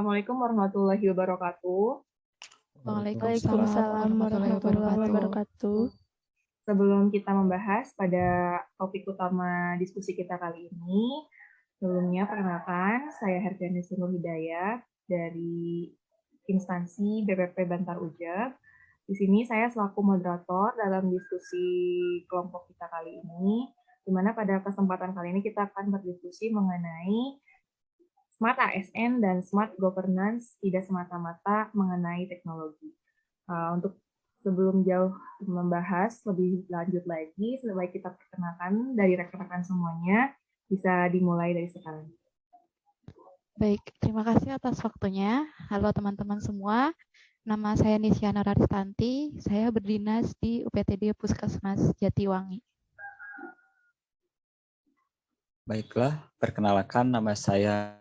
Assalamualaikum warahmatullahi wabarakatuh. Waalaikumsalam warahmatullahi wabarakatuh. Sebelum kita membahas pada topik utama diskusi kita kali ini, sebelumnya perkenalkan, saya Herfiani Nur Hidayah dari instansi BPP Bantar Ujab. Di sini saya selaku moderator dalam diskusi kelompok kita kali ini, di mana pada kesempatan kali ini kita akan berdiskusi mengenai Smart ASN dan Smart Governance tidak semata-mata mengenai teknologi. Untuk sebelum jauh membahas lebih lanjut lagi, sebaik kita perkenalkan dari rekan-rekan semuanya, bisa dimulai dari sekarang. Baik, terima kasih atas waktunya. Halo teman-teman semua, nama saya Nisyana Raristanti, saya berdinas di UPTD Puskesmas Jatiwangi. Baiklah, perkenalkan nama saya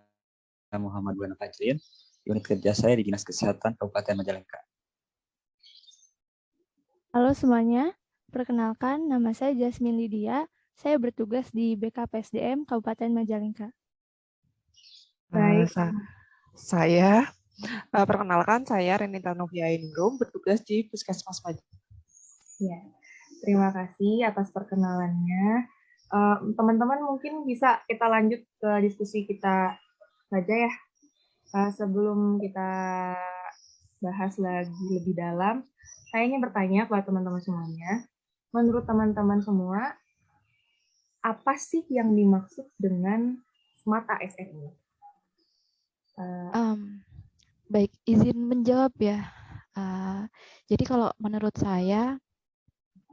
Muhammad Wana Fajrin, unit kerja saya di Dinas Kesehatan Kabupaten Majalengka. Halo semuanya, perkenalkan nama saya Jasmine Lydia, saya bertugas di BKPSDM Kabupaten Majalengka. Baik. Perkenalkan saya Renita Novia Indrum, bertugas di Puskesmas Majalengka. Ya, terima kasih atas perkenalannya. Teman-teman mungkin bisa kita lanjut ke diskusi kita saja ya. Sebelum kita bahas lagi lebih dalam, saya ingin bertanya kepada teman-teman semuanya. Menurut teman-teman semua, apa sih yang dimaksud dengan Smart ASN ini? Baik, izin menjawab ya. Jadi kalau menurut saya,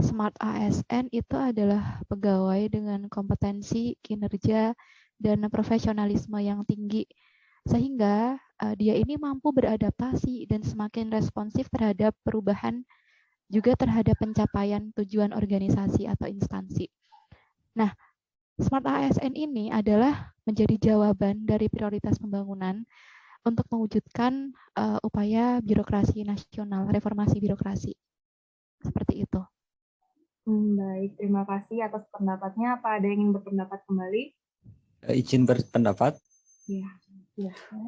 Smart ASN itu adalah pegawai dengan kompetensi, kinerja, dan profesionalisme yang tinggi, sehingga dia ini mampu beradaptasi dan semakin responsif terhadap perubahan, juga terhadap pencapaian tujuan organisasi atau instansi. Nah, Smart ASN ini adalah menjadi jawaban dari prioritas pembangunan untuk mewujudkan upaya birokrasi nasional, reformasi birokrasi. Seperti itu. Baik, terima kasih atas pendapatnya. Apa ada yang ingin berpendapat kembali? Izin berpendapat. Ya.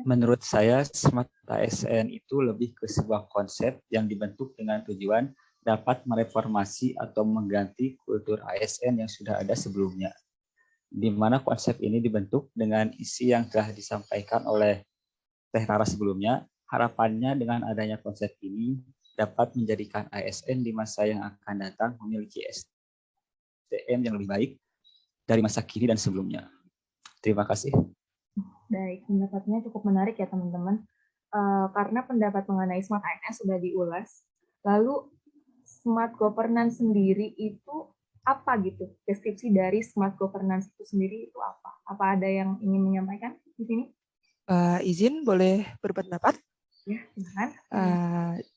Menurut saya, Smart ASN itu lebih ke sebuah konsep yang dibentuk dengan tujuan dapat mereformasi atau mengganti kultur ASN yang sudah ada sebelumnya. Di mana konsep ini dibentuk dengan isi yang telah disampaikan oleh Teh Rara sebelumnya. Harapannya dengan adanya konsep ini dapat menjadikan ASN di masa yang akan datang memiliki SDM yang lebih baik dari masa kini dan sebelumnya. Terima kasih. Baik, pendapatnya cukup menarik ya teman-teman. Karena pendapat mengenai Smart ASN sudah diulas. Lalu Smart Governance sendiri itu apa gitu? Deskripsi dari Smart Governance itu sendiri itu apa? Apa ada yang ingin menyampaikan di sini? Izin boleh berpendapat? Ya, silakan.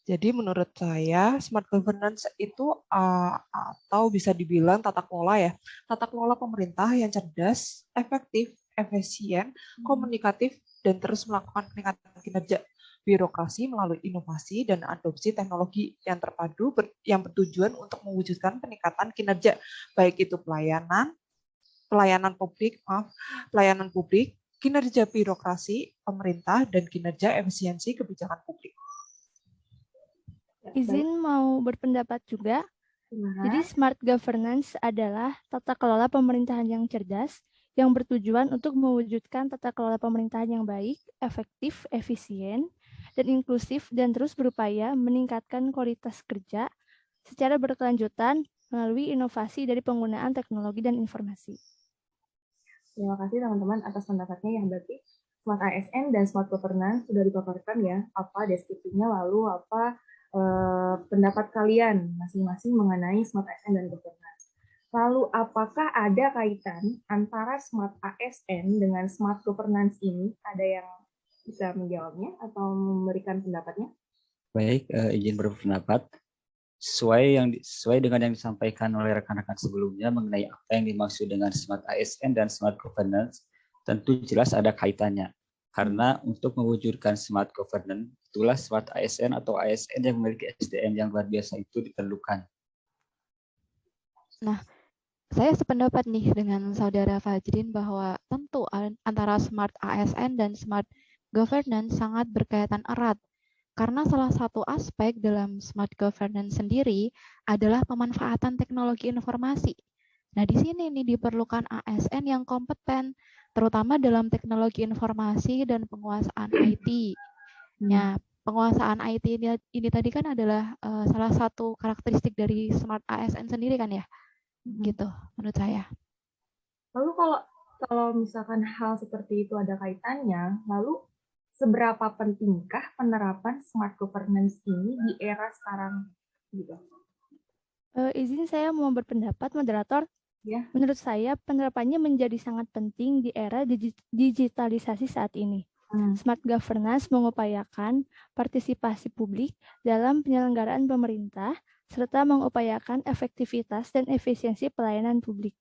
Jadi menurut saya Smart Governance itu atau bisa dibilang tata kelola ya, tata kelola pemerintah yang cerdas, efektif, efisien, komunikatif, dan terus melakukan peningkatan kinerja birokrasi melalui inovasi dan adopsi teknologi yang terpadu yang bertujuan untuk mewujudkan peningkatan kinerja, baik itu pelayanan publik, kinerja birokrasi pemerintah, dan kinerja efisiensi kebijakan publik. Izin mau berpendapat juga. Jadi Smart Governance adalah tata kelola pemerintahan yang cerdas yang bertujuan untuk mewujudkan tata kelola pemerintahan yang baik, efektif, efisien, dan inklusif, dan terus berupaya meningkatkan kualitas kerja secara berkelanjutan melalui inovasi dari penggunaan teknologi dan informasi. Terima kasih teman-teman atas pendapatnya. Yang berarti Smart ASN dan Smart Governance sudah dipaparkan ya, apa deskripsinya, lalu apa pendapat kalian masing-masing mengenai Smart ASN dan Governance. Lalu apakah ada kaitan antara Smart ASN dengan Smart Governance ini? Ada yang bisa menjawabnya atau memberikan pendapatnya? Baik, izin berpendapat. Sesuai dengan yang disampaikan oleh rekan-rekan sebelumnya mengenai apa yang dimaksud dengan Smart ASN dan Smart Governance, tentu jelas ada kaitannya. Karena untuk mewujudkan Smart Governance, itulah Smart ASN atau ASN yang memiliki SDM yang luar biasa itu diperlukan. Nah, saya sependapat nih dengan saudara Fajrin bahwa tentu antara Smart ASN dan Smart governance sangat berkaitan erat karena salah satu aspek dalam smart governance sendiri adalah pemanfaatan teknologi informasi. Nah, di sini nih diperlukan ASN yang kompeten, terutama dalam teknologi informasi dan penguasaan IT. Nah, penguasaan IT ini tadi kan adalah salah satu karakteristik dari smart ASN sendiri kan ya? Gitu, menurut saya. Lalu kalau misalkan hal seperti itu ada kaitannya, lalu seberapa pentingkah penerapan smart governance ini di era sekarang? Gitu. Izin saya mau berpendapat, moderator. Ya. Menurut saya, penerapannya menjadi sangat penting di era digitalisasi saat ini. Smart governance mengupayakan partisipasi publik dalam penyelenggaraan pemerintah, serta mengupayakan efektivitas dan efisiensi pelayanan publik.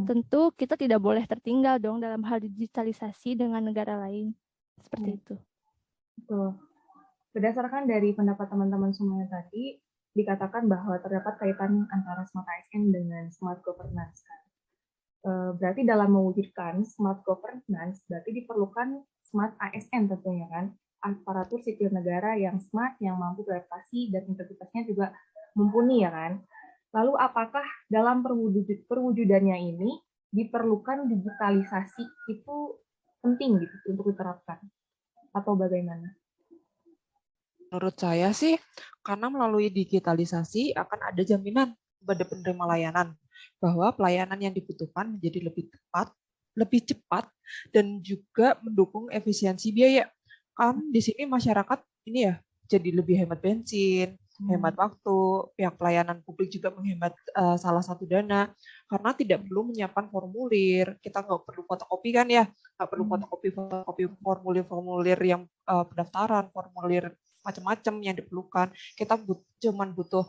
Tentu kita tidak boleh tertinggal dong dalam hal digitalisasi dengan negara lain. Seperti itu. Betul. Berdasarkan dari pendapat teman-teman semuanya tadi, dikatakan bahwa terdapat kaitan antara smart ASN dengan smart governance. Berarti dalam mewujudkan smart governance, berarti diperlukan smart ASN tentunya kan, aparatur sipil negara yang smart, yang mampu beradaptasi dan integritasnya juga mumpuni ya kan. Lalu apakah dalam perwujudannya ini diperlukan digitalisasi itu penting gitu untuk diterapkan atau bagaimana? Menurut saya sih, karena melalui digitalisasi akan ada jaminan pada penerima layanan bahwa pelayanan yang dibutuhkan menjadi lebih tepat, lebih cepat, dan juga mendukung efisiensi biaya. Kan di sini masyarakat ini ya jadi lebih hemat bensin, hemat waktu, pihak pelayanan publik juga menghemat salah satu dana, karena tidak perlu menyiapkan formulir, kita nggak perlu fotokopi kan ya, nggak perlu fotokopi formulir-formulir yang pendaftaran, formulir macam-macam yang diperlukan. Kita cuman butuh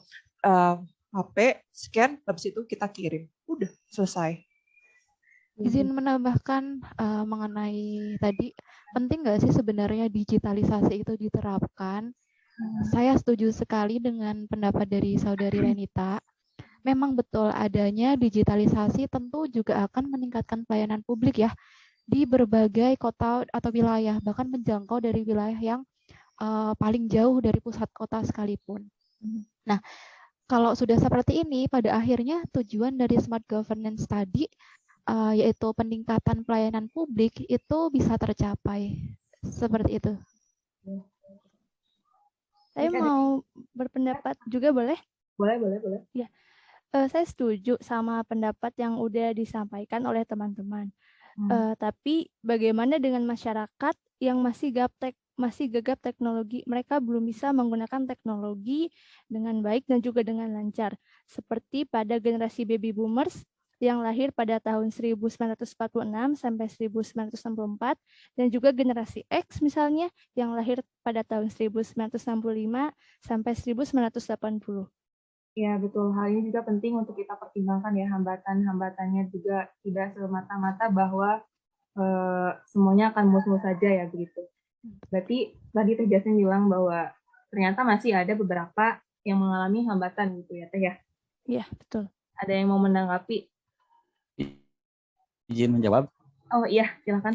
HP, scan, habis itu kita kirim. Udah, selesai. Izin menambahkan mengenai tadi, penting nggak sih sebenarnya digitalisasi itu diterapkan? Saya setuju sekali dengan pendapat dari Saudari Renita. Memang betul adanya digitalisasi tentu juga akan meningkatkan pelayanan publik ya di berbagai kota atau wilayah, bahkan menjangkau dari wilayah yang paling jauh dari pusat kota sekalipun. Nah, kalau sudah seperti ini, pada akhirnya tujuan dari smart governance tadi, yaitu peningkatan pelayanan publik, itu bisa tercapai. Seperti itu. Saya mau berpendapat juga boleh? Boleh. Ya, saya setuju sama pendapat yang udah disampaikan oleh teman-teman. Tapi bagaimana dengan masyarakat yang masih gagap teknologi? Mereka belum bisa menggunakan teknologi dengan baik dan juga dengan lancar. Seperti pada generasi baby boomers yang lahir pada tahun 1946 sampai 1964, dan juga generasi X misalnya yang lahir pada tahun 1965 sampai 1980. Ya, betul. Hal ini juga penting untuk kita pertimbangkan ya, hambatan-hambatannya juga tidak semata-mata bahwa semuanya akan mulus-mulus saja ya begitu. Berarti tadi Teh Jasmine bilang bahwa ternyata masih ada beberapa yang mengalami hambatan gitu ya Teh ya? Iya, betul. Ada yang mau menanggapi? Izin menjawab? Oh iya, silakan.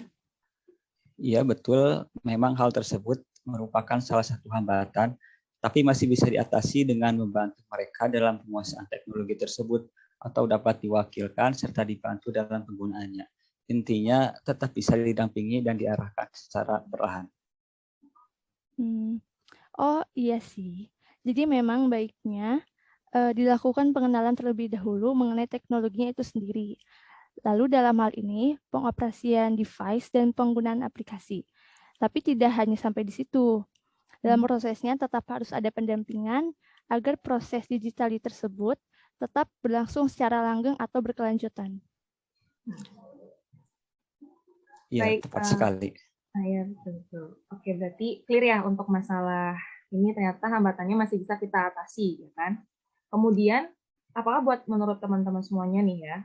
Iya, betul. Memang hal tersebut merupakan salah satu hambatan, tapi masih bisa diatasi dengan membantu mereka dalam penguasaan teknologi tersebut atau dapat diwakilkan serta dibantu dalam penggunaannya. Intinya tetap bisa didampingi dan diarahkan secara perlahan. Oh iya sih. Jadi memang baiknya dilakukan pengenalan terlebih dahulu mengenai teknologinya itu sendiri. Lalu dalam hal ini, pengoperasian device dan penggunaan aplikasi. Tapi tidak hanya sampai di situ. Dalam prosesnya tetap harus ada pendampingan agar proses digital tersebut tetap berlangsung secara langgeng atau berkelanjutan. Iya, tepat sekali. Ya, betul. Oke, berarti clear ya untuk masalah ini ternyata hambatannya masih bisa kita atasi, ya kan? Kemudian, apakah menurut teman-teman semuanya nih ya,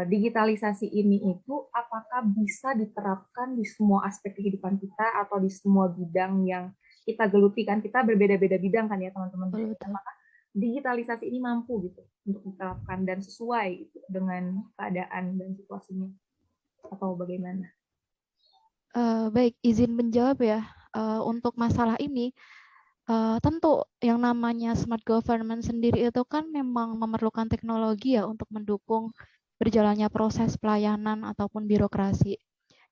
digitalisasi ini itu apakah bisa diterapkan di semua aspek kehidupan kita atau di semua bidang yang kita geluti kan? Kita berbeda-beda bidang kan ya teman-teman. Apakah digitalisasi ini mampu gitu untuk diterapkan dan sesuai gitu dengan keadaan dan situasinya atau bagaimana? Baik, izin menjawab ya. Untuk masalah ini, tentu yang namanya smart government sendiri itu kan memang memerlukan teknologi ya untuk mendukung berjalannya proses pelayanan ataupun birokrasi.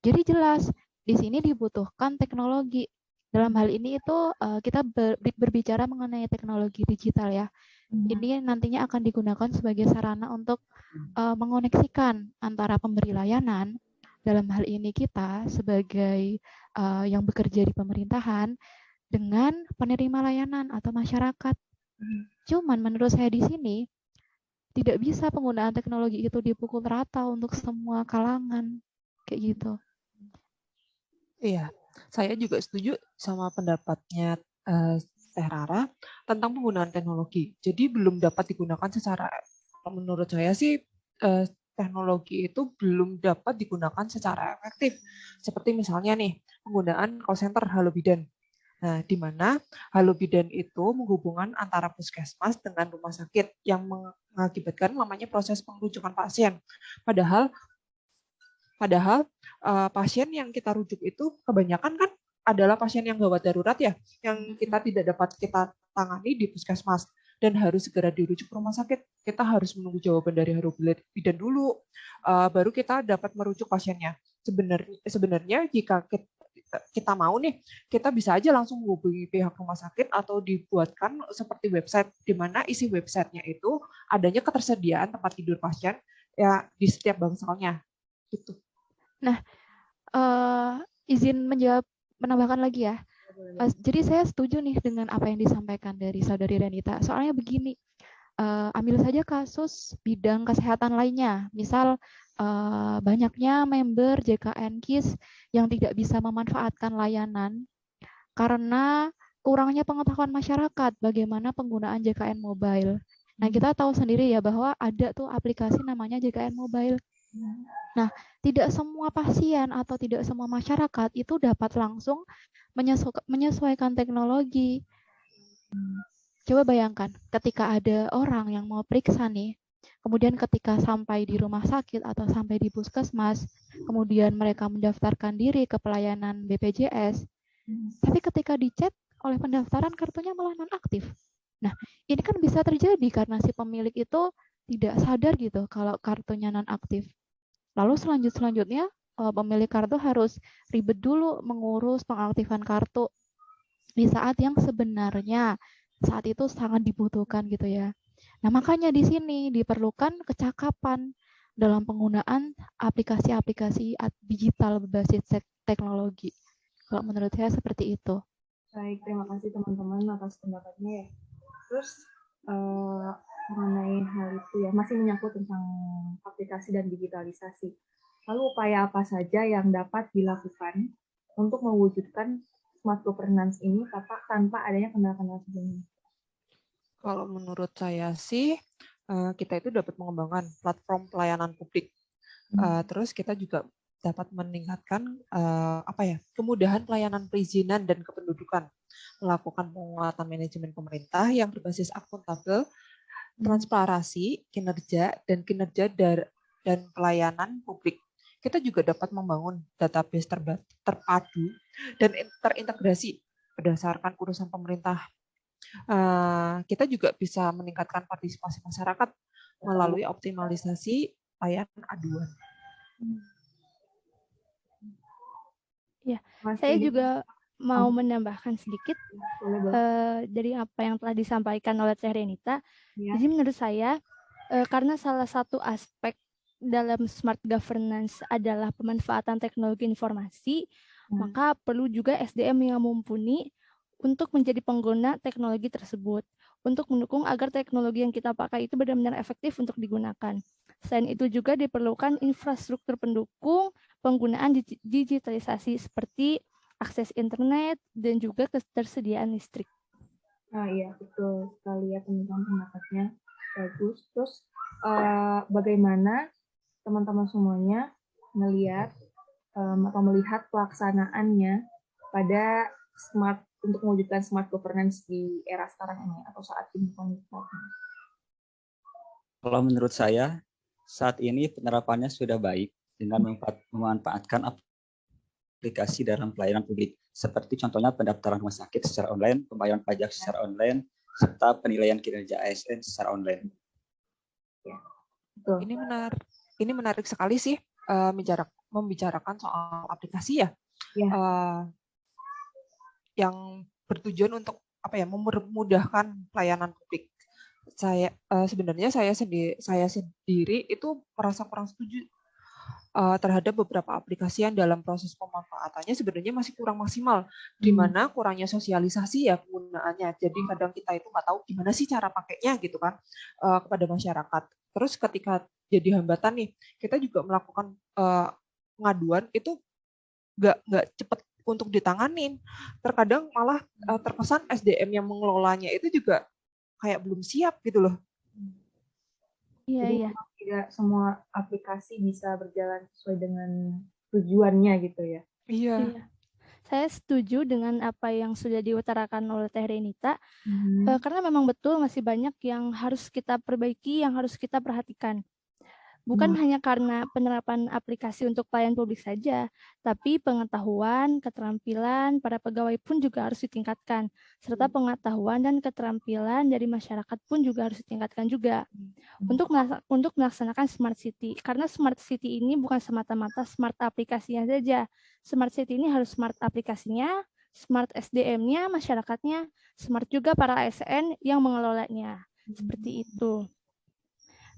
Jadi jelas di sini dibutuhkan teknologi. Dalam hal ini itu kita berbicara mengenai teknologi digital ya. Ini nantinya akan digunakan sebagai sarana untuk mengoneksikan antara pemberi layanan, dalam hal ini kita sebagai yang bekerja di pemerintahan, dengan penerima layanan atau masyarakat. Cuman menurut saya di sini tidak bisa penggunaan teknologi itu dipukul rata untuk semua kalangan kayak gitu. Iya, saya juga setuju sama pendapatnya Teh Rara tentang penggunaan teknologi. Jadi belum dapat digunakan secara, menurut saya sih teknologi itu belum dapat digunakan secara efektif. Seperti misalnya nih, penggunaan call center Halo Bidan. Nah, di mana Halo Bidan itu menghubungkan antara puskesmas dengan rumah sakit yang mengakibatkan namanya proses pengerujukan pasien. Padahal pasien yang kita rujuk itu kebanyakan kan adalah pasien yang gawat darurat ya, yang kita tidak dapat kita tangani di puskesmas dan harus segera dirujuk ke rumah sakit. Kita harus menunggu jawaban dari Halo Bidan dulu, baru kita dapat merujuk pasiennya. Sebenarnya jika kita mau nih, kita bisa aja langsung menghubungi pihak rumah sakit atau dibuatkan seperti website di mana isi websitenya itu adanya ketersediaan tempat tidur pasien ya di setiap bangsalnya gitu. Nah, izin menambahkan lagi ya. Jadi saya setuju nih dengan apa yang disampaikan dari Saudari Renita. Soalnya begini, ambil saja kasus bidang kesehatan lainnya. Misal banyaknya member JKN KIS yang tidak bisa memanfaatkan layanan karena kurangnya pengetahuan masyarakat bagaimana penggunaan JKN Mobile. Nah, kita tahu sendiri ya bahwa ada tuh aplikasi namanya JKN Mobile. Nah, tidak semua pasien atau tidak semua masyarakat itu dapat langsung menyesuaikan teknologi. Coba bayangkan, ketika ada orang yang mau periksa nih, kemudian ketika sampai di rumah sakit atau sampai di puskesmas, kemudian mereka mendaftarkan diri ke pelayanan BPJS, tapi ketika dicek oleh pendaftaran kartunya malah nonaktif. Nah, ini kan bisa terjadi karena si pemilik itu tidak sadar gitu kalau kartunya nonaktif. Lalu selanjutnya pemilik kartu harus ribet dulu mengurus pengaktifan kartu di saat yang sebenarnya saat itu sangat dibutuhkan gitu ya. Nah, makanya di sini diperlukan kecakapan dalam penggunaan aplikasi-aplikasi digital berbasis teknologi. Kalau menurut saya seperti itu. Baik, terima kasih teman-teman atas pendapatnya ya. Terus mengenai hal itu ya, masih menyangkut tentang aplikasi dan digitalisasi. Lalu upaya apa saja yang dapat dilakukan untuk mewujudkan smart governance ini tanpa adanya kendala-kendala sebelumnya? Kalau menurut saya sih, kita itu dapat mengembangkan platform pelayanan publik. Terus kita juga dapat meningkatkan kemudahan pelayanan perizinan dan kependudukan, melakukan penguatan manajemen pemerintah yang berbasis akuntabel, transparansi, kinerja dan pelayanan publik. Kita juga dapat membangun database terpadu dan terintegrasi berdasarkan urusan pemerintah. Kita juga bisa meningkatkan partisipasi masyarakat melalui optimalisasi layanan aduan. Ya, saya juga mau menambahkan sedikit dari apa yang telah disampaikan oleh Teh Renita. Ya. Jadi menurut saya, karena salah satu aspek dalam smart governance adalah pemanfaatan teknologi informasi, maka perlu juga SDM yang mumpuni untuk menjadi pengguna teknologi tersebut, untuk mendukung agar teknologi yang kita pakai itu benar-benar efektif untuk digunakan. Selain itu juga diperlukan infrastruktur pendukung penggunaan digitalisasi seperti akses internet dan juga ketersediaan listrik. Iya, betul sekali ya teman-teman, pendapatnya bagus. Terus bagaimana teman-teman semuanya melihat atau melihat pelaksanaannya pada untuk mewujudkan smart governance di era sekarang ini atau saat ini? Kalau menurut saya, saat ini penerapannya sudah baik dengan memanfaatkan aplikasi dalam pelayanan publik, seperti contohnya pendaftaran rumah sakit secara online, pembayaran pajak secara online, serta penilaian kinerja ASN secara online. Betul. Ini menarik sekali sih membicarakan soal aplikasi ya. Ya. Yang bertujuan untuk memudahkan pelayanan publik. Sebenarnya saya sendiri itu merasa kurang setuju terhadap beberapa aplikasi yang dalam proses pemanfaatannya sebenarnya masih kurang maksimal, di mana kurangnya sosialisasi ya penggunaannya. Jadi kadang kita itu nggak tahu gimana sih cara pakainya gitu kan kepada masyarakat. Terus ketika jadi hambatan nih, kita juga melakukan pengaduan itu nggak cepat untuk ditanganin. Terkadang malah terkesan SDM yang mengelolanya itu juga kayak belum siap gitu loh. Iya. Tidak semua aplikasi bisa berjalan sesuai dengan tujuannya gitu ya. Iya. Saya setuju dengan apa yang sudah diutarakan oleh Teh Renita, karena memang betul masih banyak yang harus kita perbaiki, yang harus kita perhatikan. Bukan hanya karena penerapan aplikasi untuk pelayan publik saja, tapi pengetahuan, keterampilan para pegawai pun juga harus ditingkatkan, serta pengetahuan dan keterampilan dari masyarakat pun juga harus ditingkatkan juga untuk melaksanakan Smart City. Karena Smart City ini bukan semata-mata smart aplikasinya saja. Smart City ini harus smart aplikasinya, smart SDM-nya, masyarakatnya, smart juga para ASN yang mengelolanya. Seperti itu.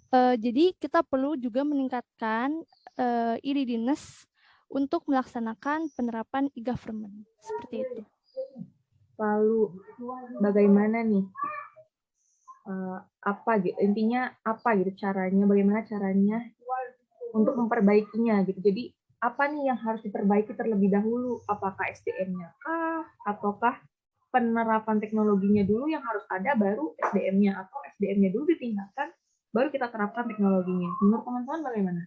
Jadi kita perlu juga meningkatkan e-readiness untuk melaksanakan penerapan e-government. Seperti itu. Lalu bagaimana nih? Intinya apa gitu caranya? Bagaimana caranya untuk memperbaikinya gitu? Jadi apa nih yang harus diperbaiki terlebih dahulu? Apakah SDM-nya kah? Ataukah penerapan teknologinya dulu yang harus ada baru SDM-nya, atau SDM-nya dulu ditingkatkan baru kita terapkan teknologinya? Menurut teman-teman bagaimana?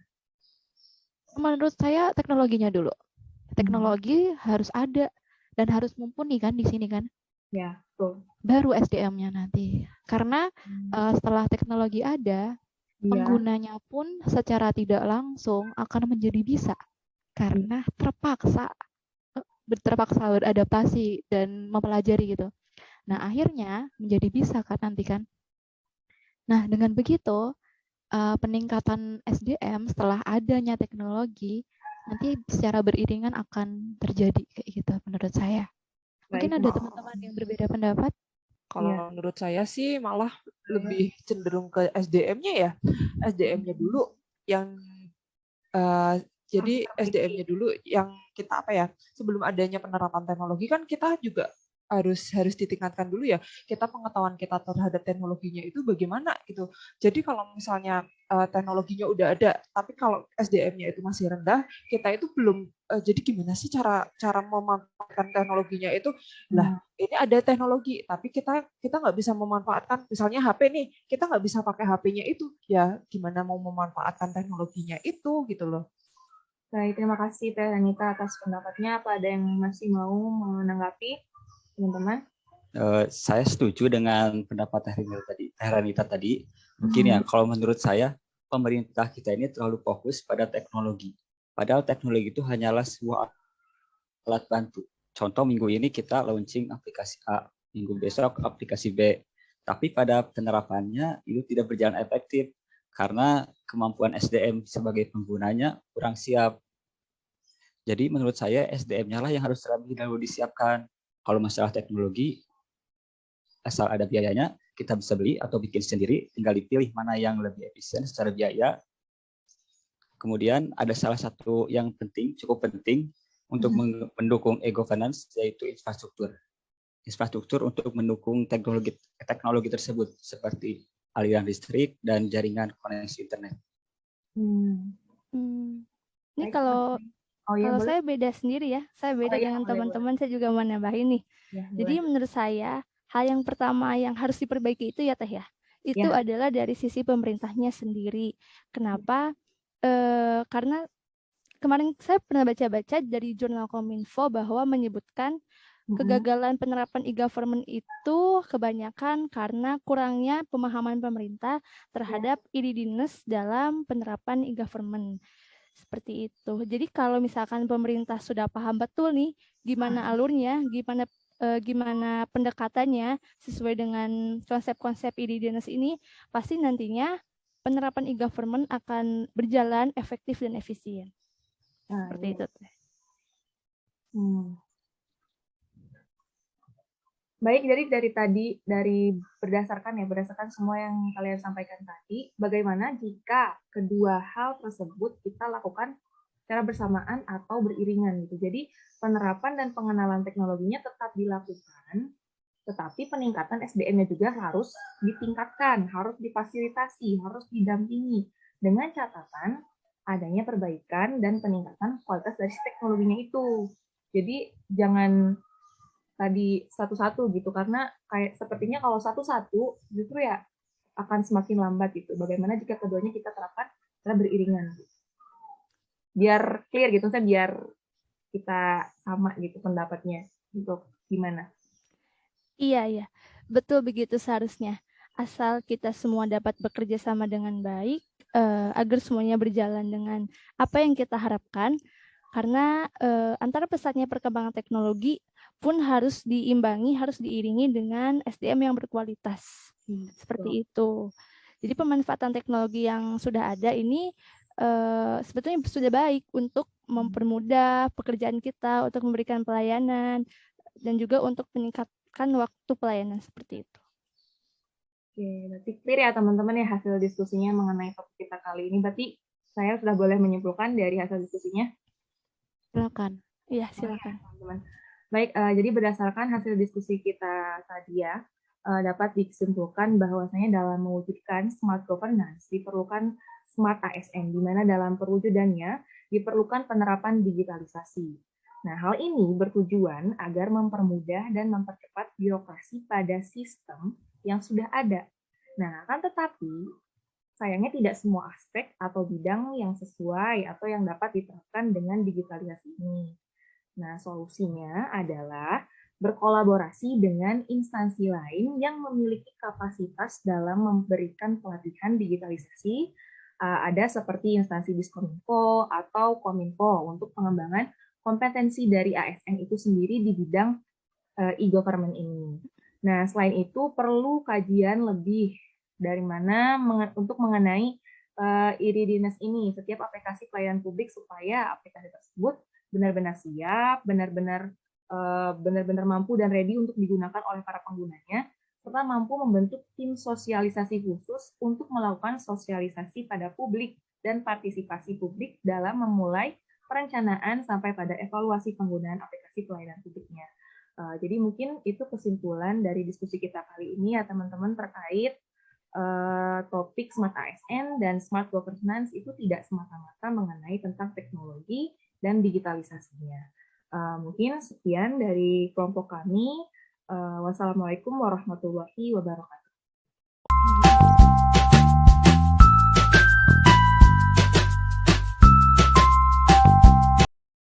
Menurut saya teknologinya dulu. Teknologi harus ada dan harus mumpuni kan di sini kan. Ya, betul. Baru SDM-nya nanti. Karena setelah teknologi ada, penggunanya pun secara tidak langsung akan menjadi bisa. Karena terpaksa beradaptasi dan mempelajari gitu. Nah, akhirnya menjadi bisa kan nanti kan. Nah, dengan begitu, peningkatan SDM setelah adanya teknologi, nanti secara beriringan akan terjadi kayak gitu menurut saya. Mungkin ada teman-teman yang berbeda pendapat? Kalau menurut saya sih malah lebih cenderung ke SDM-nya ya. SDM-nya dulu yang jadi SDM-nya dulu yang kita sebelum adanya penerapan teknologi kan kita juga harus ditingkatkan dulu ya. Pengetahuan kita terhadap teknologinya itu bagaimana gitu. Jadi kalau misalnya teknologinya udah ada, tapi kalau SDM-nya itu masih rendah, kita itu belum. Jadi gimana sih cara memanfaatkan teknologinya itu? Lah, ini ada teknologi, tapi kita nggak bisa memanfaatkan. Misalnya HP nih, kita nggak bisa pakai HP-nya itu. Ya gimana mau memanfaatkan teknologinya itu gitu loh. Baik, terima kasih Teh Renita atas pendapatnya. Apa ada yang masih mau menanggapi, teman-teman? Saya setuju dengan pendapat Teh Renita tadi. Mungkin ya, kalau menurut saya, pemerintah kita ini terlalu fokus pada teknologi. Padahal teknologi itu hanyalah sebuah alat bantu. Contoh, minggu ini kita launching aplikasi A, minggu besok aplikasi B. Tapi pada penerapannya itu tidak berjalan efektif karena kemampuan SDM sebagai penggunanya kurang siap. Jadi menurut saya SDM-nya lah yang harus terlebih dahulu disiapkan. Kalau masalah teknologi, asal ada biayanya, kita bisa beli atau bikin sendiri, tinggal dipilih mana yang lebih efisien secara biaya. Kemudian ada salah satu yang cukup penting untuk mendukung e-governance, yaitu infrastruktur. Infrastruktur untuk mendukung teknologi tersebut, seperti aliran listrik dan jaringan koneksi internet. Ini kalau saya beda sendiri ya, saya beda dengan teman-teman, saya juga mau nambahin nih. Jadi menurut saya, hal yang pertama yang harus diperbaiki itu ya Teh ya, itu adalah dari sisi pemerintahnya sendiri. Kenapa? Karena kemarin saya pernah baca-baca dari jurnal Kominfo bahwa menyebutkan kegagalan penerapan e-government itu kebanyakan karena kurangnya pemahaman pemerintah terhadap e-readiness dalam penerapan e-government. Seperti itu. Jadi kalau misalkan pemerintah sudah paham betul nih gimana alurnya, gimana pendekatannya sesuai dengan konsep-konsep e-readiness ini, pasti nantinya penerapan e-government akan berjalan efektif dan efisien. Seperti itu. Baik, jadi berdasarkan semua yang kalian sampaikan tadi, bagaimana jika kedua hal tersebut kita lakukan secara bersamaan atau beriringan gitu. Jadi penerapan dan pengenalan teknologinya tetap dilakukan, tetapi peningkatan SDM-nya juga harus ditingkatkan, harus difasilitasi, harus didampingi dengan catatan adanya perbaikan dan peningkatan kualitas dari teknologinya itu. Jadi jangan tadi satu-satu gitu, karena kayak sepertinya kalau satu-satu justru ya akan semakin lambat gitu. Bagaimana jika keduanya kita terapkan secara beriringan gitu. Biar clear gitu, saya biar kita sama gitu pendapatnya untuk gimana. Iya, betul begitu seharusnya. Asal kita semua dapat bekerja sama dengan baik, agar semuanya berjalan dengan apa yang kita harapkan, karena antara pesatnya perkembangan teknologi pun harus diimbangi, harus diiringi dengan SDM yang berkualitas. Seperti itu. Jadi pemanfaatan teknologi yang sudah ada ini sebetulnya sudah baik untuk mempermudah pekerjaan kita, untuk memberikan pelayanan, dan juga untuk meningkatkan waktu pelayanan seperti itu. Oke, berarti clear ya teman-teman ya hasil diskusinya mengenai topik kita kali ini. Berarti saya sudah boleh menyimpulkan dari hasil diskusinya? Silakan. Iya, silakan. Teman-teman. Baik, jadi berdasarkan hasil diskusi kita tadi ya, dapat disimpulkan bahwasanya dalam mewujudkan smart governance diperlukan smart ASN, di mana dalam perwujudannya diperlukan penerapan digitalisasi. Nah, hal ini bertujuan agar mempermudah dan mempercepat birokrasi pada sistem yang sudah ada. Nah, akan tetapi sayangnya tidak semua aspek atau bidang yang sesuai atau yang dapat diterapkan dengan digitalisasi ini. Nah, solusinya adalah berkolaborasi dengan instansi lain yang memiliki kapasitas dalam memberikan pelatihan digitalisasi. Ada seperti instansi Diskominfo atau Kominfo untuk pengembangan kompetensi dari ASN itu sendiri di bidang e-government ini. Nah, selain itu perlu kajian lebih dari mana untuk mengenai e-readiness ini, setiap aplikasi pelayanan publik supaya aplikasi tersebut benar-benar siap, benar-benar mampu dan ready untuk digunakan oleh para penggunanya, serta mampu membentuk tim sosialisasi khusus untuk melakukan sosialisasi pada publik dan partisipasi publik dalam memulai perencanaan sampai pada evaluasi penggunaan aplikasi pelayanan publiknya. Jadi mungkin itu kesimpulan dari diskusi kita kali ini ya teman-teman terkait topik Smart ASN dan Smart Governance itu tidak semata-mata mengenai tentang teknologi dan digitalisasinya. Mungkin sekian dari kelompok kami. Wassalamualaikum warahmatullahi wabarakatuh.